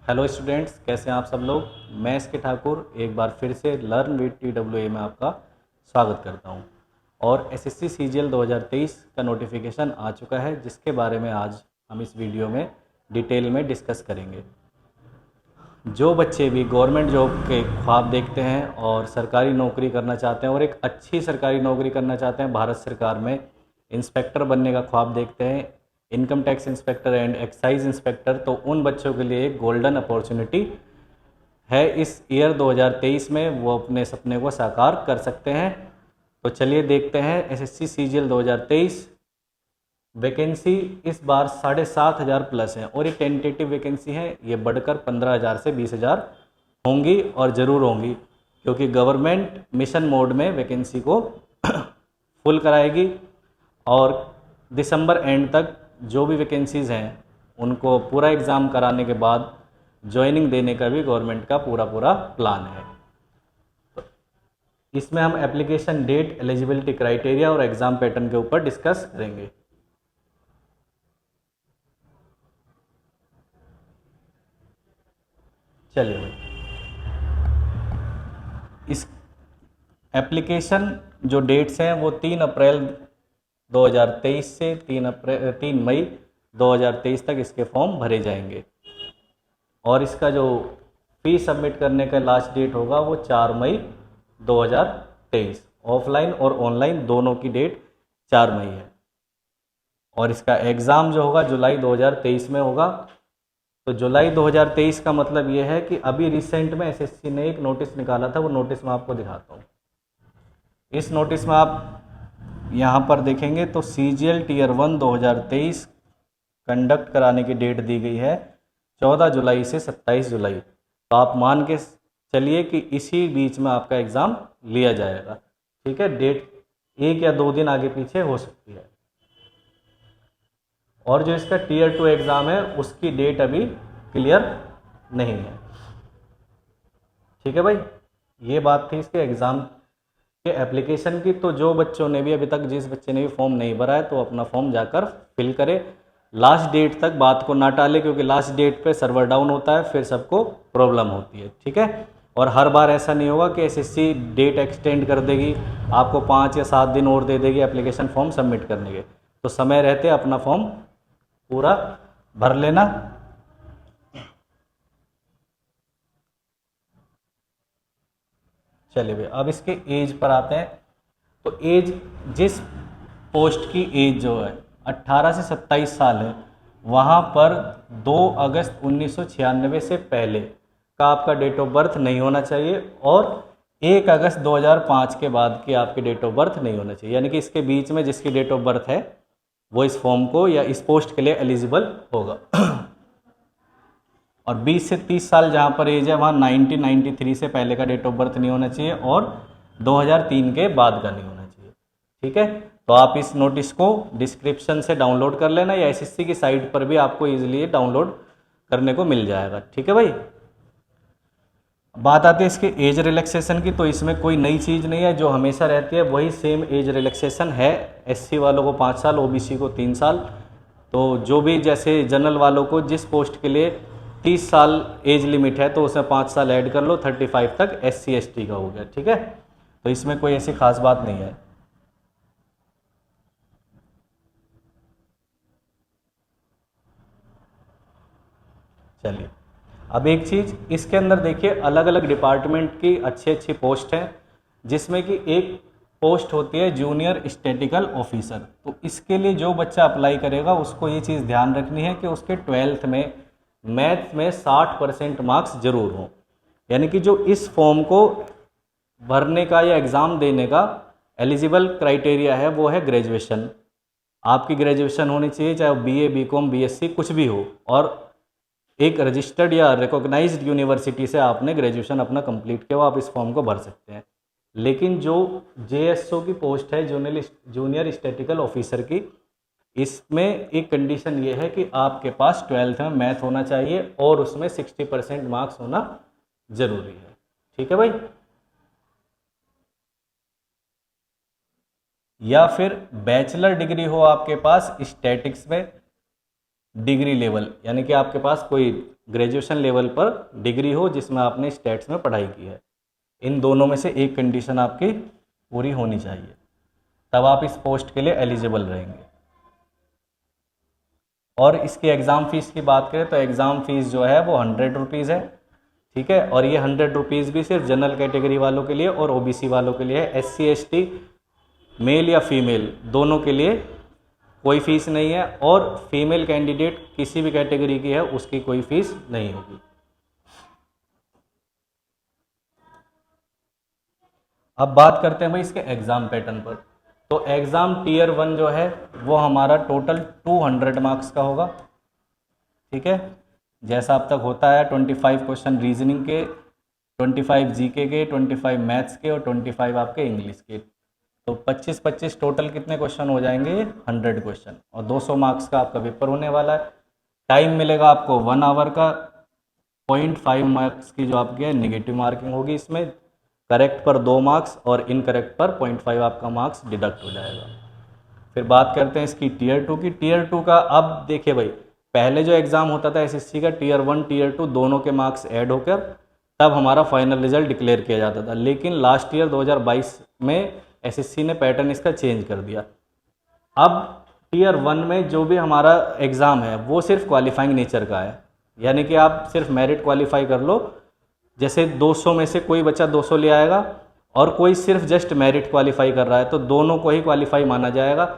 Hello students, कैसे हैं आप सब लोग। मैं एस के ठाकुर एक बार फिर से लर्न विद TWA में आपका स्वागत करता हूं। और SSC CGL 2023 का नोटिफिकेशन आ चुका है, जिसके बारे में आज हम इस वीडियो में डिटेल में डिस्कस करेंगे। जो बच्चे भी गवर्नमेंट जॉब के ख्वाब देखते हैं और सरकारी नौकरी करना चाहते हैं और एक अच्छी सरकारी नौकरी करना चाहते हैं, भारत सरकार में इंस्पेक्टर बनने का ख्वाब देखते हैं, income tax inspector and excise inspector, तो उन बच्चों के लिए एक गोल्डन अपॉर्चुनिटी है इस ईयर 2023 में। वो अपने सपने को साकार कर सकते हैं। तो चलिए देखते हैं SSC CGL 2023 वैकेंसी इस बार 7,500 प्लस है और ये टेंटेटिव वैकेंसी है। ये बढ़कर 15,000 से 20,000 होंगी और ज़रूर होंगी, क्योंकि गवर्नमेंट मिशन मोड में वैकेंसी को फुल कराएगी और दिसंबर एंड तक जो भी वैकेंसीज़ हैं उनको पूरा एग्ज़ाम कराने के बाद ज्वाइनिंग देने का भी गवर्नमेंट का पूरा प्लान है। इसमें हम एप्लीकेशन डेट, एलिजिबिलिटी क्राइटेरिया और एग्ज़ाम पैटर्न के ऊपर डिस्कस करेंगे। चलिए भाई, इस एप्लीकेशन जो डेट्स हैं वो 3 अप्रैल 2023 से 3 मई 2023 तक इसके फॉर्म भरे जाएंगे और इसका जो फी सबमिट करने का लास्ट डेट होगा वो 4 मई 2023। ऑफलाइन और ऑनलाइन दोनों की डेट 4 मई है और इसका एग्ज़ाम जो होगा जुलाई 2023 में होगा। तो जुलाई 2023 का मतलब ये है कि अभी रिसेंट में SSC ने एक नोटिस निकाला था, वो नोटिस मैं आपको दिखाता हूँ। इस नोटिस में आप यहाँ पर देखेंगे तो CGL Tier 1 2023 कंडक्ट कराने की डेट दी गई है 14 जुलाई से 27 जुलाई। तो आप मान के चलिए कि इसी बीच में आपका एग्ज़ाम लिया जाएगा। ठीक है, डेट 1 या 2 दिन आगे पीछे हो सकती है। और जो इसका Tier 2 एग्ज़ाम है उसकी डेट अभी क्लियर नहीं है। ठीक है भाई, ये बात थी इसके एग्ज़ाम के एप्लीकेशन की। तो जो बच्चों ने भी अभी तक, जिस बच्चे ने भी फॉर्म नहीं भरा है, तो अपना फॉर्म जाकर फिल करे। लास्ट डेट तक बात को ना टाले, क्योंकि लास्ट डेट पे सर्वर डाउन होता है, फिर सबको प्रॉब्लम होती है। ठीक है, और हर बार ऐसा नहीं होगा कि SSC डेट एक्सटेंड कर देगी, आपको 5 या 7 दिन और दे देगी एप्लीकेशन फॉर्म सबमिट करने के। तो समय रहते अपना फॉर्म पूरा भर लेना। चलिए भाई, अब इसके एज पर आते हैं। तो एज, जिस पोस्ट की एज जो है 18 से 27 साल है, वहाँ पर 2 अगस्त 1996 से पहले का आपका डेट ऑफ बर्थ नहीं होना चाहिए और 1 अगस्त 2005 के बाद की आपकी डेट ऑफ बर्थ नहीं होना चाहिए। यानी कि इसके बीच में जिसकी डेट ऑफ बर्थ है वो इस फॉर्म को या इस पोस्ट के लिए एलिजिबल होगा। और 20 से 30 साल जहाँ पर एज है, वहाँ 1993 से पहले का डेट ऑफ बर्थ नहीं होना चाहिए और 2003 के बाद का नहीं होना चाहिए। ठीक है, तो आप इस नोटिस को डिस्क्रिप्शन से डाउनलोड कर लेना या SSC की साइट पर भी आपको इजीली डाउनलोड करने को मिल जाएगा। ठीक है भाई, बात आती है इसके एज रिलैक्सेशन की। तो इसमें कोई नई चीज़ नहीं है, जो हमेशा रहती है वही सेम एज रिलैक्सेशन है। SC वालों को 5 साल, OBC को 3 साल। तो जो भी, जैसे जनरल वालों को जिस पोस्ट के लिए 30 साल एज लिमिट है, तो उसमें 5 साल ऐड कर लो, 35 तक SC ST का हो गया। ठीक है, तो इसमें कोई ऐसी खास बात नहीं है। चलिए, अब एक चीज़ इसके अंदर देखिए, अलग अलग डिपार्टमेंट की अच्छी अच्छी पोस्ट हैं, जिसमें कि एक पोस्ट होती है जूनियर स्टैटिकल ऑफिसर। तो इसके लिए जो बच्चा अप्लाई करेगा उसको ये चीज़ ध्यान रखनी है कि उसके 12th में मैथ में 60% मार्क्स जरूर हों। यानी कि जो इस फॉर्म को भरने का या एग्ज़ाम देने का एलिजिबल क्राइटेरिया है वो है ग्रेजुएशन। आपकी ग्रेजुएशन होनी चाहिए, चाहे वो BA BCom BSc कुछ भी हो, और एक रजिस्टर्ड या रिकॉग्नाइज्ड यूनिवर्सिटी से आपने ग्रेजुएशन अपना कंप्लीट किया हो, आप इस फॉर्म को भर सकते हैं। लेकिन जो JSO की पोस्ट है, जूनियर स्टैटिकल ऑफिसर की, इसमें एक कंडीशन ये है कि आपके पास 12th में मैथ होना चाहिए और उसमें 60% मार्क्स होना जरूरी है। ठीक है भाई, या फिर बैचलर डिग्री हो आपके पास स्टैटिक्स में डिग्री लेवल, यानी कि आपके पास कोई ग्रेजुएशन लेवल पर डिग्री हो जिसमें आपने स्टैट्स में पढ़ाई की है। इन दोनों में से एक कंडीशन आपकी पूरी होनी चाहिए, तब आप इस पोस्ट के लिए एलिजिबल रहेंगे। और इसकी एग्ज़ाम फ़ीस की बात करें तो एग्ज़ाम फ़ीस जो है वो 100 रुपीज़ है, ठीक है। और ये 100 रुपीज़ भी सिर्फ जनरल कैटेगरी वालों के लिए और ओबीसी वालों के लिए है। SC ST मेल या फीमेल दोनों के लिए कोई फ़ीस नहीं है, और फीमेल कैंडिडेट किसी भी कैटेगरी की है उसकी कोई फ़ीस नहीं होगी। अब बात करते हैं भाई इसके एग्ज़ाम पैटर्न पर। तो एग्ज़ाम टीयर 1 जो है वो हमारा टोटल 200 मार्क्स का होगा, ठीक है। जैसा अब तक होता है 25 क्वेश्चन रीजनिंग के, 25 जीके के, 25 मैथ्स के और 25 आपके इंग्लिश के। तो 25-25 टोटल कितने क्वेश्चन हो जाएंगे? 100 क्वेश्चन, और 200 मार्क्स का आपका पेपर होने वाला है। टाइम मिलेगा आपको 1 आवर का। 0.5 मार्क्स की जो आपकी है निगेटिव मार्किंग होगी इसमें, करेक्ट पर 2 मार्क्स और इनकरेक्ट पर 0.5 आपका मार्क्स डिडक्ट हो जाएगा। फिर बात करते हैं इसकी टीयर 2 की। टीयर 2 का अब देखिए भाई, पहले जो एग्ज़ाम होता था SSC का टीयर 1 टीयर 2 दोनों के मार्क्स ऐड होकर तब हमारा फाइनल रिजल्ट डिक्लेयर किया जाता था। लेकिन लास्ट ईयर 2022 में SSC ने पैटर्न इसका चेंज कर दिया। अब टीयर 1 में जो भी हमारा एग्ज़ाम है वो सिर्फ क्वालिफाइंग नेचर का है, यानी कि आप सिर्फ मेरिट क्वालिफाई कर लो। जैसे 200 में से कोई बच्चा 200 ले आएगा और कोई सिर्फ जस्ट मेरिट क्वालिफाई कर रहा है, तो दोनों को ही क्वालिफाई माना जाएगा।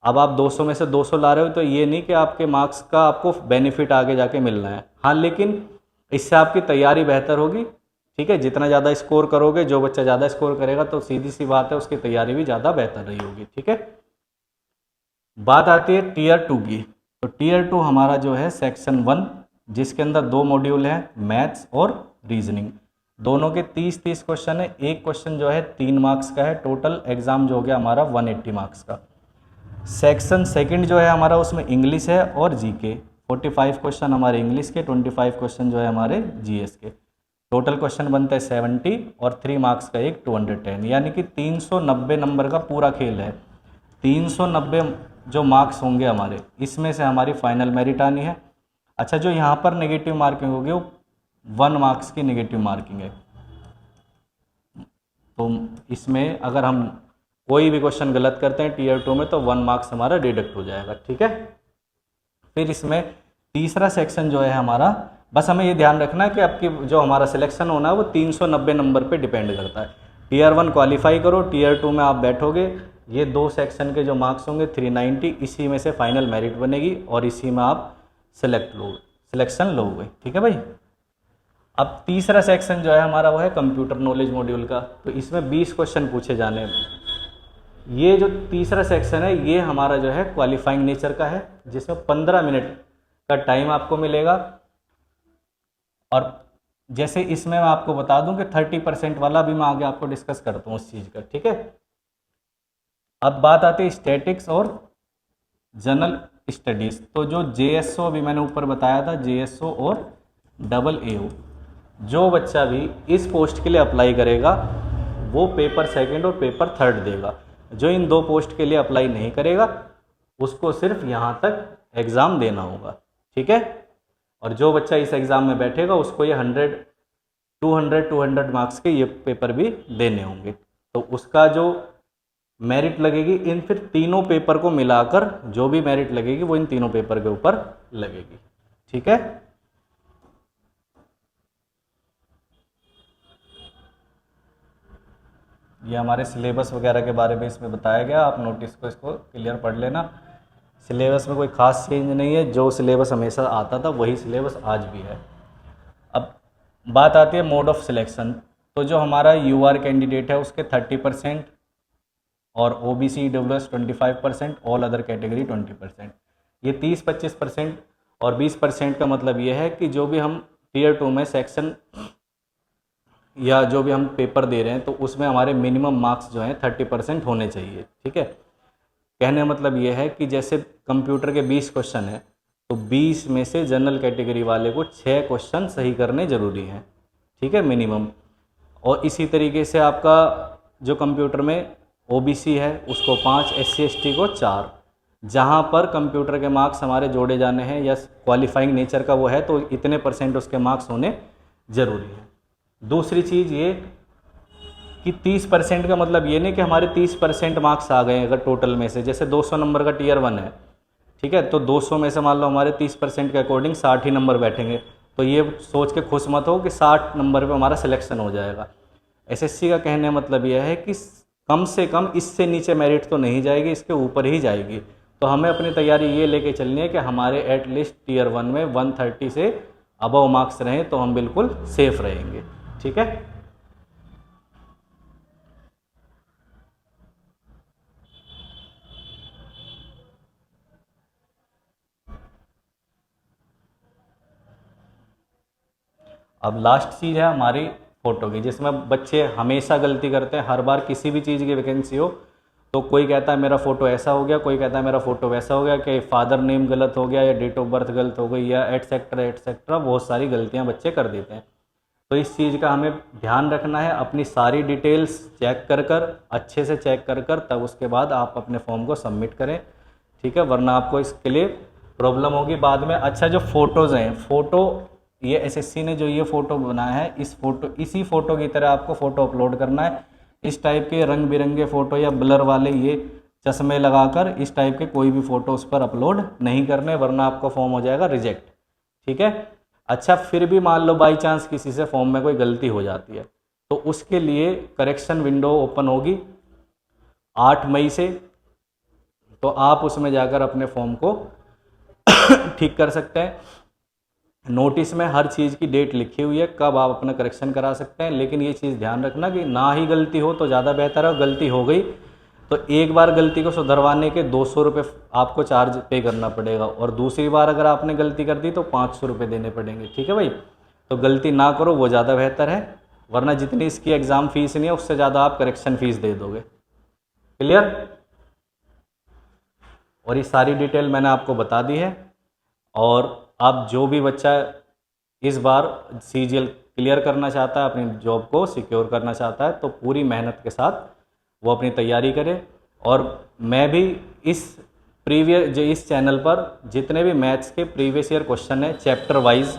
अब आप 200 में से 200 ला रहे हो तो ये नहीं कि आपके मार्क्स का आपको बेनिफिट आगे जाके मिलना है। हाँ, लेकिन इससे आपकी तैयारी बेहतर होगी, ठीक है। जितना ज़्यादा स्कोर करोगे, जो बच्चा ज़्यादा स्कोर करेगा तो सीधी सी बात है उसकी तैयारी भी ज़्यादा बेहतर रही होगी, ठीक है। बात आती है टीयर 2 की। तो टीयर 2 हमारा जो है सेक्शन 1, जिसके अंदर 2 मॉड्यूल हैं, मैथ्स और रीजनिंग। दोनों के 30-30 क्वेश्चन है। एक क्वेश्चन जो है 3 मार्क्स का है। टोटल एग्जाम जो हो गया हमारा 180 मार्क्स का। सेक्शन सेकंड जो है हमारा उसमें इंग्लिश है और जीके। 45 क्वेश्चन हमारे इंग्लिश के, 25 क्वेश्चन जो है हमारे जीएस के। टोटल क्वेश्चन बनता है 70 और 3 मार्क्स का एक 210, यानी कि 390 नंबर का पूरा खेल है। 390 जो मार्क्स होंगे हमारे, इसमें से हमारी फाइनल मेरिट आनी है। अच्छा, जो यहाँ पर नेगेटिव मार्किंग होगी वो 1 मार्क्स की नेगेटिव मार्किंग है। तो इसमें अगर हम कोई भी क्वेश्चन गलत करते हैं टीयर 2 में तो 1 मार्क्स हमारा डिडक्ट हो जाएगा, ठीक है। फिर इसमें तीसरा सेक्शन जो है हमारा, बस हमें ये ध्यान रखना है कि आपकी जो हमारा सिलेक्शन होना है वो 390 नंबर पे डिपेंड करता है। टीयर 1 क्वालिफाई करो, टीयर 2 में आप बैठोगे, ये 2 सेक्शन के जो मार्क्स होंगे 390, इसी में से फाइनल मेरिट बनेगी और इसी में आप सिलेक्शन लोगे, ठीक है भाई। अब तीसरा सेक्शन जो है हमारा वो है कंप्यूटर नॉलेज मॉड्यूल का। तो इसमें 20 क्वेश्चन पूछे जाने हैं। ये जो तीसरा सेक्शन है ये हमारा जो है क्वालिफाइंग नेचर का है, जिसमें 15 मिनट का टाइम आपको मिलेगा। और जैसे इसमें मैं आपको बता दूं कि 30% वाला भी मैं आगे आपको डिस्कस करता हूँ उस चीज़ का, ठीक है। अब बात आती है स्टैटिक्स और जनरल स्टडीज़। तो जो JSO अभी मैंने ऊपर बताया था, JSO और AAO, जो बच्चा भी इस पोस्ट के लिए अप्लाई करेगा वो पेपर सेकंड और पेपर थर्ड देगा। जो इन 2 पोस्ट के लिए अप्लाई नहीं करेगा उसको सिर्फ यहाँ तक एग्ज़ाम देना होगा, ठीक है। और जो बच्चा इस एग्ज़ाम में बैठेगा उसको ये 200 मार्क्स के ये पेपर भी देने होंगे। तो उसका जो मेरिट लगेगी इन फिर तीनों पेपर को मिलाकर जो भी मेरिट लगेगी वो इन तीनों पेपर के ऊपर लगेगी, ठीक है। ये हमारे सिलेबस वगैरह के बारे में इसमें बताया गया, आप नोटिस को इसको क्लियर पढ़ लेना। सिलेबस में कोई ख़ास चेंज नहीं है, जो सिलेबस हमेशा आता था वही सिलेबस आज भी है। अब बात आती है मोड ऑफ सिलेक्शन। तो जो हमारा UR कैंडिडेट है उसके 30% और OBC EWS 25%, all other category 20%। ये 30-25% और 20% का मतलब ये है कि जो भी हम टीयर 2 में सेक्शन या जो भी हम पेपर दे रहे हैं तो उसमें हमारे मिनिमम मार्क्स जो हैं 30% होने चाहिए, ठीक है। कहने का मतलब ये है कि जैसे कंप्यूटर के 20 क्वेश्चन हैं तो 20 में से जनरल कैटेगरी वाले को 6 क्वेश्चन सही करने ज़रूरी हैं, ठीक है, मिनिमम। और इसी तरीके से आपका जो कंप्यूटर में OBC है उसको 5, SC ST को 4, जहाँ पर कंप्यूटर के मार्क्स हमारे जोड़े जाने हैं या क्वालिफाइंग नेचर का वो है तो इतने % उसके मार्क्स होने ज़रूरी है। दूसरी चीज़ ये कि 30% का मतलब ये नहीं कि हमारे 30% मार्क्स आ गए अगर टोटल में से, जैसे 200 नंबर का टीयर 1 है, ठीक है, तो 200 में से मान लो हमारे 30% के अकॉर्डिंग 60 ही नंबर बैठेंगे, तो ये सोच के खुश मत हो कि 60 नंबर पे हमारा सिलेक्शन हो जाएगा। एसएससी का कहने का मतलब यह है कि कम से कम इससे नीचे मेरिट तो नहीं जाएगी, इसके ऊपर ही जाएगी। तो हमें अपनी तैयारी ये लेके चलनी है कि हमारे एटलीस्ट टीयर 1 में 130 से अबव मार्क्स रहें तो हम बिल्कुल सेफ रहेंगे। ठीक है, अब लास्ट चीज़ है हमारी फ़ोटो की, जिसमें बच्चे हमेशा गलती करते हैं। हर बार किसी भी चीज़ की वैकेंसी हो तो कोई कहता है मेरा फ़ोटो ऐसा हो गया, कोई कहता है मेरा फ़ोटो वैसा हो गया, कि फादर नेम गलत हो गया या डेट ऑफ बर्थ गलत हो गई या एटसेट्रा एटसेट्रा, बहुत सारी गलतियां बच्चे कर देते हैं। तो इस चीज़ का हमें ध्यान रखना है, अपनी सारी डिटेल्स चेक कर कर अच्छे से चेक कर कर तब उसके बाद आप अपने फॉर्म को सबमिट करें। ठीक है, वरना आपको इसके लिए प्रॉब्लम होगी बाद में। अच्छा, जो फ़ोटोज़ हैं, फ़ोटो ये एसएससी ने जो ये फ़ोटो बनाया है, इसी फ़ोटो की तरह आपको फ़ोटो अपलोड करना है। इस टाइप के रंग बिरंगे फ़ोटो या ब्लर वाले ये चश्मे लगाकर इस टाइप के कोई भी फ़ोटो उस पर अपलोड नहीं करने, वरना आपका फॉर्म हो जाएगा रिजेक्ट। ठीक है, अच्छा, फिर भी मान लो बाई चांस किसी से फॉर्म में कोई गलती हो जाती है तो उसके लिए करेक्शन विंडो ओपन होगी 8 मई से, तो आप उसमें जाकर अपने फॉर्म को ठीक कर सकते हैं। नोटिस में हर चीज़ की डेट लिखी हुई है, कब आप अपना करेक्शन करा सकते हैं, लेकिन ये चीज़ ध्यान रखना कि ना ही गलती हो तो ज़्यादा बेहतर है। गलती हो गई तो एक बार गलती को सुधरवाने के 200 रुपये आपको चार्ज पे करना पड़ेगा, और दूसरी बार अगर आपने गलती कर दी तो 500 रुपये देने पड़ेंगे। ठीक है भाई, तो गलती ना करो, वो ज़्यादा बेहतर है, वरना जितनी इसकी एग्ज़ाम फीस नहीं है उससे ज़्यादा आप करेक्शन फीस दे दोगे। क्लियर? और ये सारी डिटेल मैंने आपको बता दी है। और अब जो भी बच्चा इस बार सीजीएल क्लियर करना चाहता है, अपनी जॉब को सिक्योर करना चाहता है, तो पूरी मेहनत के साथ वो अपनी तैयारी करे। और मैं भी इस चैनल पर जितने भी मैथ्स के प्रीवियस ईयर क्वेश्चन है चैप्टर वाइज,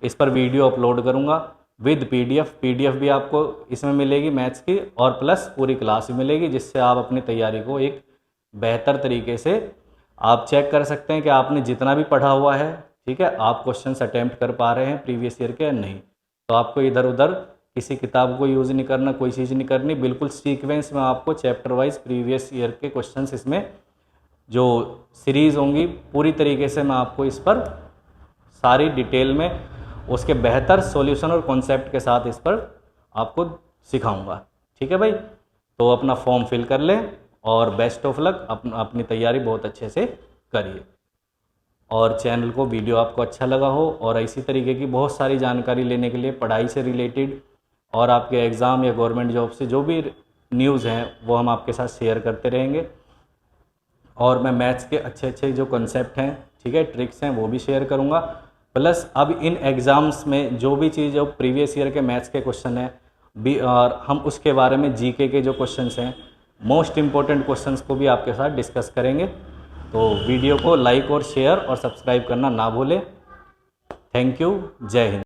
इस पर वीडियो अपलोड करूँगा विद पीडीएफ भी आपको इसमें मिलेगी मैथ्स की, और प्लस पूरी क्लास भी मिलेगी, जिससे आप अपनी तैयारी को एक बेहतर तरीके से आप चेक कर सकते हैं कि आपने जितना भी पढ़ा हुआ है, ठीक है, आप क्वेश्चंस अटेम्प्ट कर पा रहे हैं प्रीवियस ईयर के या नहीं। तो आपको इधर उधर किसी किताब को यूज़ नहीं करना, कोई चीज़ नहीं करनी, बिल्कुल सीक्वेंस में आपको चैप्टर वाइज प्रीवियस ईयर के क्वेश्चंस इसमें जो सीरीज़ होंगी पूरी तरीके से मैं आपको इस पर सारी डिटेल में उसके बेहतर सॉल्यूशन और कॉन्सेप्ट के साथ इस पर आपको सिखाऊंगा। ठीक है भाई, तो अपना फॉर्म फिल कर लें और बेस्ट ऑफ लक, अपनी तैयारी बहुत अच्छे से करिए। और चैनल को वीडियो आपको अच्छा लगा हो और इसी तरीके की बहुत सारी जानकारी लेने के लिए पढ़ाई से रिलेटेड और आपके एग्ज़ाम या गवर्नमेंट जॉब से जो भी न्यूज़ हैं वो हम आपके साथ शेयर करते रहेंगे। और मैं मैथ्स के अच्छे अच्छे जो कॉन्सेप्ट हैं, ठीक है, ट्रिक्स हैं, वो भी शेयर करूँगा। प्लस अब इन एग्ज़ाम्स में जो भी चीज़ जो प्रीवियस ईयर के मैथ्स के क्वेश्चन हैं भी, और हम उसके बारे में जीके के जो क्वेश्चंस हैं, मोस्ट इम्पॉर्टेंट क्वेश्चंस को भी आपके साथ डिस्कस करेंगे। तो वीडियो को लाइक और शेयर और सब्सक्राइब करना ना भूलें। थैंक यू, जय हिंद।